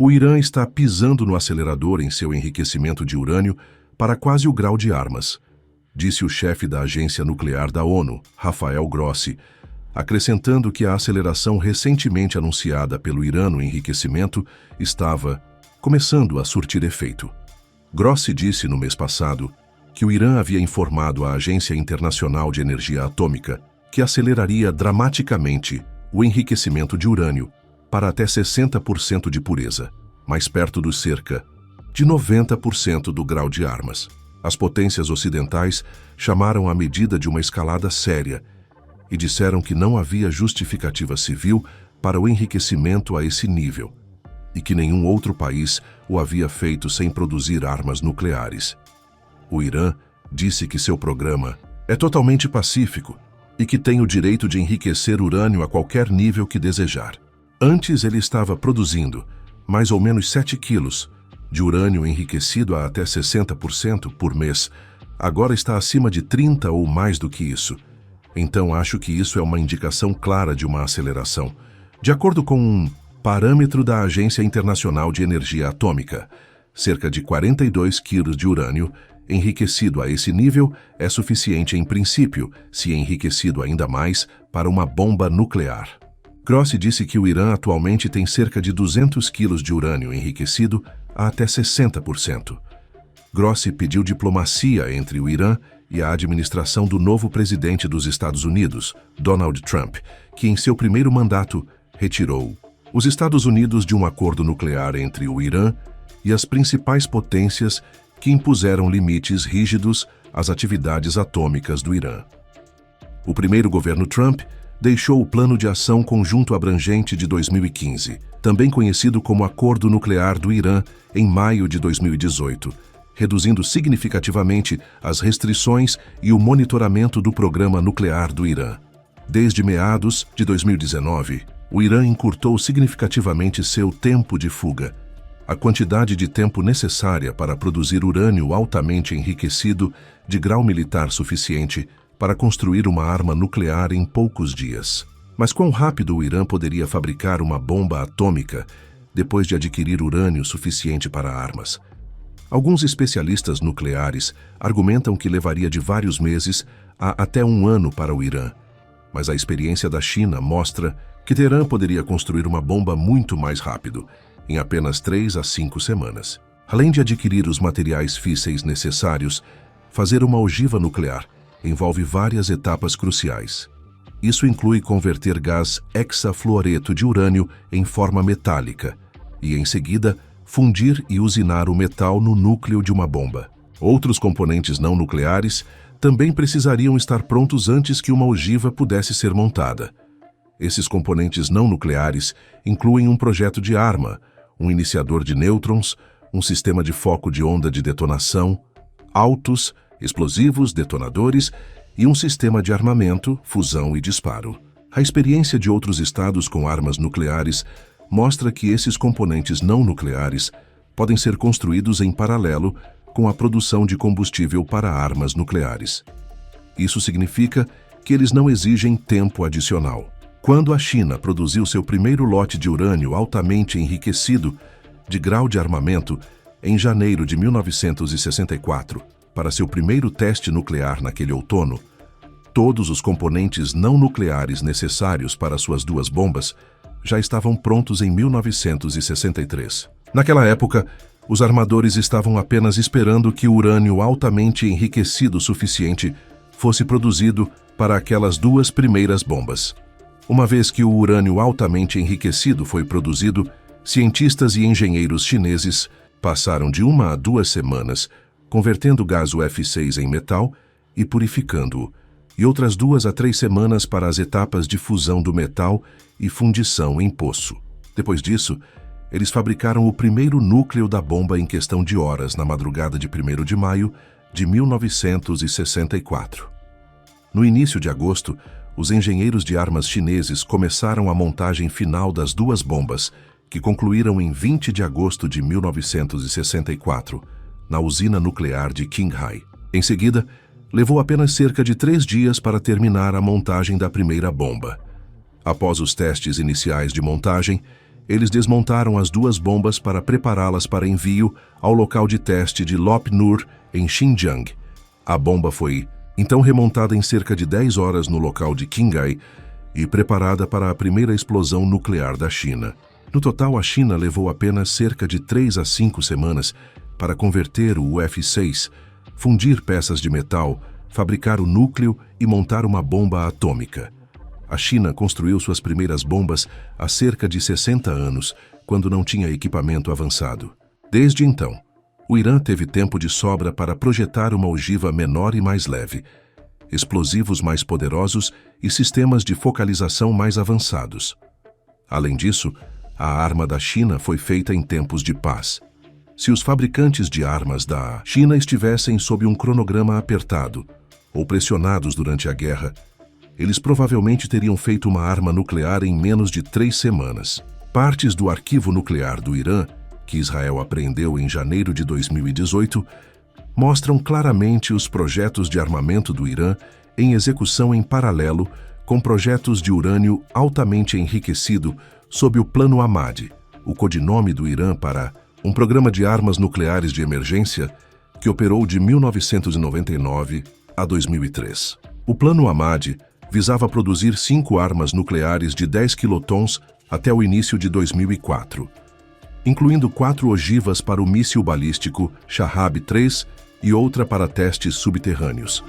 O Irã está pisando no acelerador em seu enriquecimento de urânio para quase o grau de armas, disse o chefe da Agência Nuclear da ONU, Rafael Grossi, acrescentando que a aceleração recentemente anunciada pelo Irã no enriquecimento estava começando a surtir efeito. Grossi disse no mês passado que o Irã havia informado à Agência Internacional de Energia Atômica que aceleraria dramaticamente o enriquecimento de urânio para até 60% de pureza, mais perto dos cerca de 90% do grau de armas. As potências ocidentais chamaram a medida de uma escalada séria e disseram que não havia justificativa civil para o enriquecimento a esse nível e que nenhum outro país o havia feito sem produzir armas nucleares. O Irã disse que seu programa é totalmente pacífico e que tem o direito de enriquecer urânio a qualquer nível que desejar. Antes ele estava produzindo mais ou menos 7 quilos de urânio enriquecido a até 60% por mês. Agora está acima de 30 ou mais do que isso. Então acho que isso é uma indicação clara de uma aceleração. De acordo com um parâmetro da Agência Internacional de Energia Atômica, cerca de 42 quilos de urânio enriquecido a esse nível é suficiente em princípio, se enriquecido ainda mais, para uma bomba nuclear. Grossi disse que o Irã atualmente tem cerca de 200 quilos de urânio enriquecido a até 60%. Grossi pediu diplomacia entre o Irã e a administração do novo presidente dos Estados Unidos, Donald Trump, que em seu primeiro mandato retirou os Estados Unidos de um acordo nuclear entre o Irã e as principais potências que impuseram limites rígidos às atividades atômicas do Irã. O primeiro governo Trump deixou o Plano de Ação Conjunto Abrangente de 2015, também conhecido como Acordo Nuclear do Irã, em maio de 2018, reduzindo significativamente as restrições e o monitoramento do programa nuclear do Irã. Desde meados de 2019, o Irã encurtou significativamente seu tempo de fuga, a quantidade de tempo necessária para produzir urânio altamente enriquecido de grau militar suficiente para construir uma arma nuclear em poucos dias. Mas quão rápido o Irã poderia fabricar uma bomba atômica depois de adquirir urânio suficiente para armas? Alguns especialistas nucleares argumentam que levaria de vários meses a até um ano para o Irã, mas a experiência da China mostra que Teherã poderia construir uma bomba muito mais rápido, em apenas 3 a 5 semanas. Além de adquirir os materiais físseis necessários, fazer uma ogiva nuclear envolve várias etapas cruciais. Isso inclui converter gás hexafluoreto de urânio em forma metálica e, em seguida, fundir e usinar o metal no núcleo de uma bomba. Outros componentes não nucleares também precisariam estar prontos antes que uma ogiva pudesse ser montada. Esses componentes não nucleares incluem um projeto de arma, um iniciador de nêutrons, um sistema de foco de onda de detonação, autos, explosivos, detonadores e um sistema de armamento, fusão e disparo. A experiência de outros estados com armas nucleares mostra que esses componentes não nucleares podem ser construídos em paralelo com a produção de combustível para armas nucleares. Isso significa que eles não exigem tempo adicional. Quando a China produziu seu primeiro lote de urânio altamente enriquecido de grau de armamento em janeiro de 1964, para seu primeiro teste nuclear naquele outono, todos os componentes não nucleares necessários para suas 2 bombas já estavam prontos em 1963. Naquela época, os armadores estavam apenas esperando que o urânio altamente enriquecido suficiente fosse produzido para aquelas 2 primeiras bombas. Uma vez que o urânio altamente enriquecido foi produzido, cientistas e engenheiros chineses passaram de 1 a 2 semanas convertendo o gás UF6 em metal e purificando-o, e outras 2 a 3 semanas para as etapas de fusão do metal e fundição em poço. Depois disso, eles fabricaram o primeiro núcleo da bomba em questão de horas na madrugada de 1º de maio de 1964. No início de agosto, os engenheiros de armas chineses começaram a montagem final das 2 bombas, que concluíram em 20 de agosto de 1964, na usina nuclear de Qinghai. Em seguida, levou apenas cerca de 3 dias para terminar a montagem da primeira bomba. Após os testes iniciais de montagem, eles desmontaram as duas bombas para prepará-las para envio ao local de teste de Lop Nur, em Xinjiang. A bomba foi, então, remontada em cerca de 10 horas no local de Qinghai e preparada para a primeira explosão nuclear da China. No total, a China levou apenas cerca de 3 a 5 semanas para converter o UF-6, fundir peças de metal, fabricar o núcleo e montar uma bomba atômica. A China construiu suas primeiras bombas há cerca de 60 anos, quando não tinha equipamento avançado. Desde então, o Irã teve tempo de sobra para projetar uma ogiva menor e mais leve, explosivos mais poderosos e sistemas de focalização mais avançados. Além disso, a arma da China foi feita em tempos de paz. Se os fabricantes de armas da China estivessem sob um cronograma apertado ou pressionados durante a guerra, eles provavelmente teriam feito uma arma nuclear em menos de 3 semanas. Partes do arquivo nuclear do Irã, que Israel apreendeu em janeiro de 2018, mostram claramente os projetos de armamento do Irã em execução em paralelo com projetos de urânio altamente enriquecido sob o Plano Ahmad, o codinome do Irã para um programa de armas nucleares de emergência que operou de 1999 a 2003. O Plano Ahmad visava produzir 5 armas nucleares de 10 quilotons até o início de 2004, incluindo 4 ogivas para o míssil balístico Shahab-3 e outra para testes subterrâneos.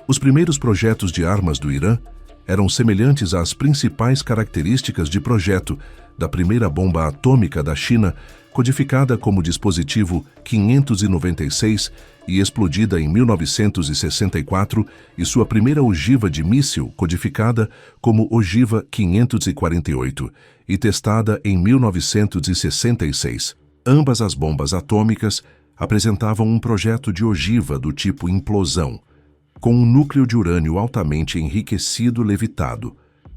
Os primeiros projetos de armas do Irã eram semelhantes às principais características de projeto da primeira bomba atômica da China, codificada como dispositivo 596 e explodida em 1964, e sua primeira ogiva de míssil, codificada como ogiva 548 e testada em 1966. Ambas as bombas atômicas apresentavam um projeto de ogiva do tipo implosão, com um núcleo de urânio altamente enriquecido levitado,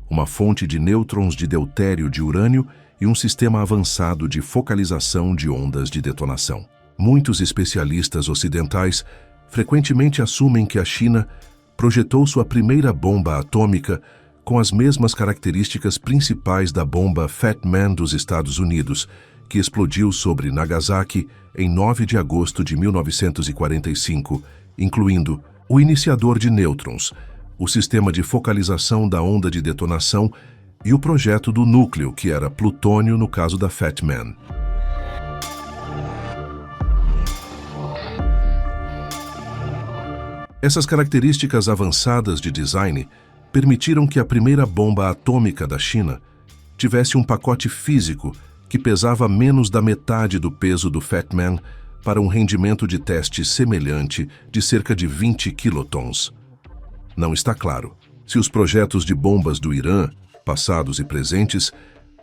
uma fonte de nêutrons de deutério de urânio e um sistema avançado de focalização de ondas de detonação. Muitos especialistas ocidentais frequentemente assumem que a China projetou sua primeira bomba atômica com as mesmas características principais da bomba Fat Man dos Estados Unidos, que explodiu sobre Nagasaki em 9 de agosto de 1945, incluindo o iniciador de nêutrons, o sistema de focalização da onda de detonação e o projeto do núcleo, que era plutônio no caso da Fat Man. Essas características avançadas de design permitiram que a primeira bomba atômica da China tivesse um pacote físico que pesava menos da metade do peso do Fat Man para um rendimento de teste semelhante de cerca de 20 quilotons. Não está claro se os projetos de bombas do Irã, passados e presentes,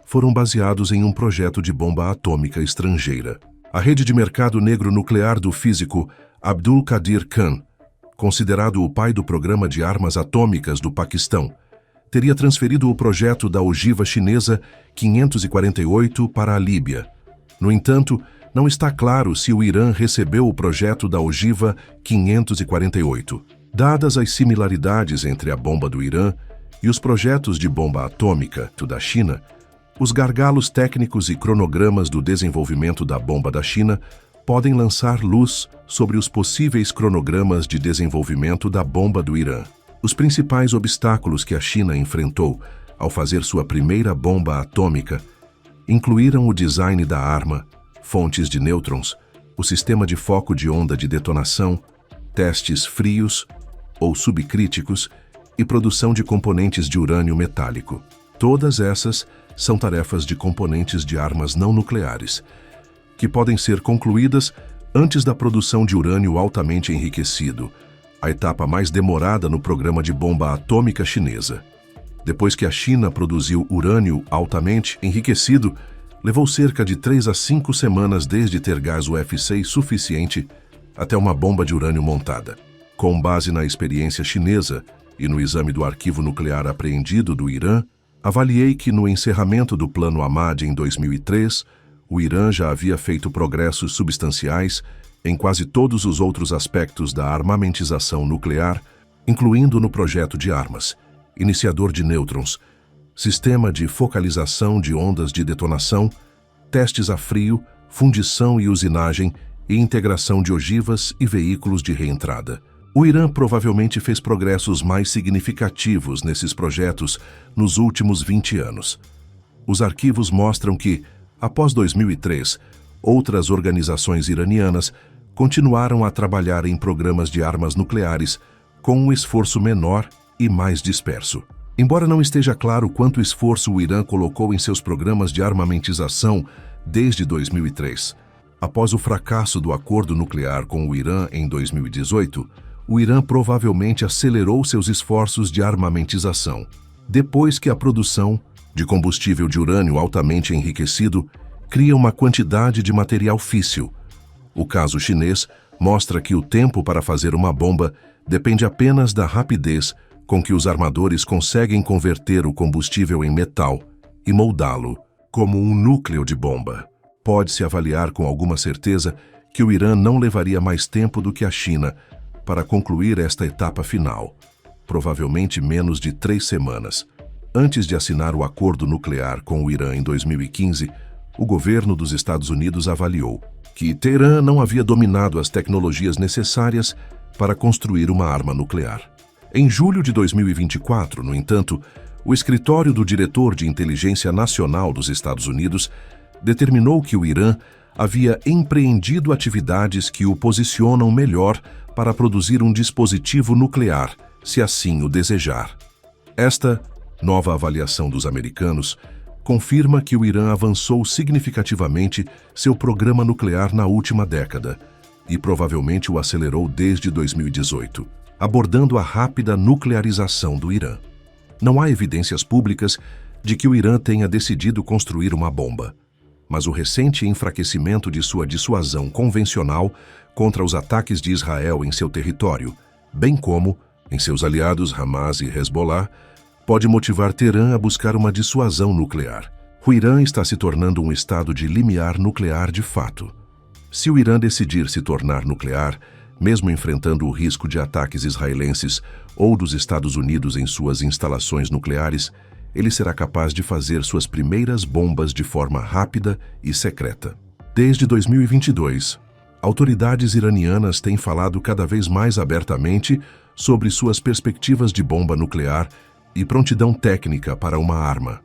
foram baseados em um projeto de bomba atômica estrangeira. A rede de mercado negro nuclear do físico Abdul Qadir Khan, considerado o pai do programa de armas atômicas do Paquistão, teria transferido o projeto da ogiva chinesa 548 para a Líbia. No entanto, não está claro se o Irã recebeu o projeto da ogiva 548. Dadas as similaridades entre a bomba do Irã e os projetos de bomba atômica da China, os gargalos técnicos e cronogramas do desenvolvimento da bomba da China podem lançar luz sobre os possíveis cronogramas de desenvolvimento da bomba do Irã. Os principais obstáculos que a China enfrentou ao fazer sua primeira bomba atômica incluíram o design da arma, fontes de nêutrons, o sistema de foco de onda de detonação, testes frios ou subcríticos e produção de componentes de urânio metálico. Todas essas são tarefas de componentes de armas não nucleares, que podem ser concluídas antes da produção de urânio altamente enriquecido, a etapa mais demorada no programa de bomba atômica chinesa. Depois que a China produziu urânio altamente enriquecido, levou cerca de 3 a 5 semanas desde ter gás UF-6 suficiente até uma bomba de urânio montada. Com base na experiência chinesa e no exame do arquivo nuclear apreendido do Irã, avaliei que no encerramento do Plano Ahmad em 2003, o Irã já havia feito progressos substanciais em quase todos os outros aspectos da armamentização nuclear, incluindo no projeto de armas, iniciador de nêutrons, sistema de focalização de ondas de detonação, testes a frio, fundição e usinagem e integração de ogivas e veículos de reentrada. O Irã provavelmente fez progressos mais significativos nesses projetos nos últimos 20 anos. Os arquivos mostram que, após 2003, outras organizações iranianas continuaram a trabalhar em programas de armas nucleares com um esforço menor e mais disperso. Embora não esteja claro quanto esforço o Irã colocou em seus programas de armamentização desde 2003, após o fracasso do acordo nuclear com o Irã em 2018, o Irã provavelmente acelerou seus esforços de armamentização, depois que a produção de combustível de urânio altamente enriquecido cria uma quantidade de material físsil. O caso chinês mostra que o tempo para fazer uma bomba depende apenas da rapidez com que os armadores conseguem converter o combustível em metal e moldá-lo como um núcleo de bomba. Pode-se avaliar com alguma certeza que o Irã não levaria mais tempo do que a China para concluir esta etapa final, provavelmente menos de 3 semanas. Antes de assinar o acordo nuclear com o Irã em 2015, o governo dos Estados Unidos avaliou que Teherã não havia dominado as tecnologias necessárias para construir uma arma nuclear. Em julho de 2024, no entanto, o escritório do diretor de inteligência nacional dos Estados Unidos determinou que o Irã havia empreendido atividades que o posicionam melhor para produzir um dispositivo nuclear, se assim o desejar. Esta nova avaliação dos americanos confirma que o Irã avançou significativamente seu programa nuclear na última década e provavelmente o acelerou desde 2018, abordando a rápida nuclearização do Irã. Não há evidências públicas de que o Irã tenha decidido construir uma bomba, mas o recente enfraquecimento de sua dissuasão convencional contra os ataques de Israel em seu território, bem como em seus aliados Hamas e Hezbollah, pode motivar Teherã a buscar uma dissuasão nuclear. O Irã está se tornando um estado de limiar nuclear de fato. Se o Irã decidir se tornar nuclear, mesmo enfrentando o risco de ataques israelenses ou dos Estados Unidos em suas instalações nucleares, ele será capaz de fazer suas primeiras bombas de forma rápida e secreta. Desde 2022, autoridades iranianas têm falado cada vez mais abertamente sobre suas perspectivas de bomba nuclear e prontidão técnica para uma arma.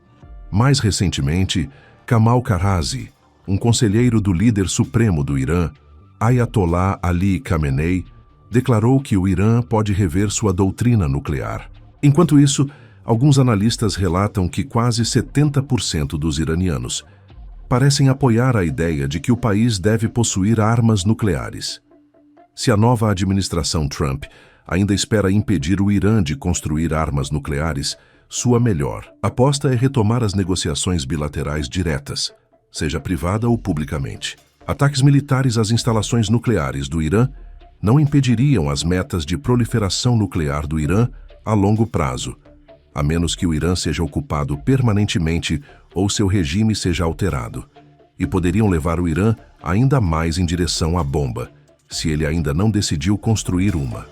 Mais recentemente, Kamal Karazi, um conselheiro do líder supremo do Irã, Ayatollah Ali Khamenei, declarou que o Irã pode rever sua doutrina nuclear. Enquanto isso, alguns analistas relatam que quase 70% dos iranianos parecem apoiar a ideia de que o país deve possuir armas nucleares. Se a nova administração Trump ainda espera impedir o Irã de construir armas nucleares, sua melhor aposta é retomar as negociações bilaterais diretas, seja privada ou publicamente. Ataques militares às instalações nucleares do Irã não impediriam as metas de proliferação nuclear do Irã a longo prazo, a menos que o Irã seja ocupado permanentemente ou seu regime seja alterado, e poderiam levar o Irã ainda mais em direção à bomba, se ele ainda não decidiu construir uma.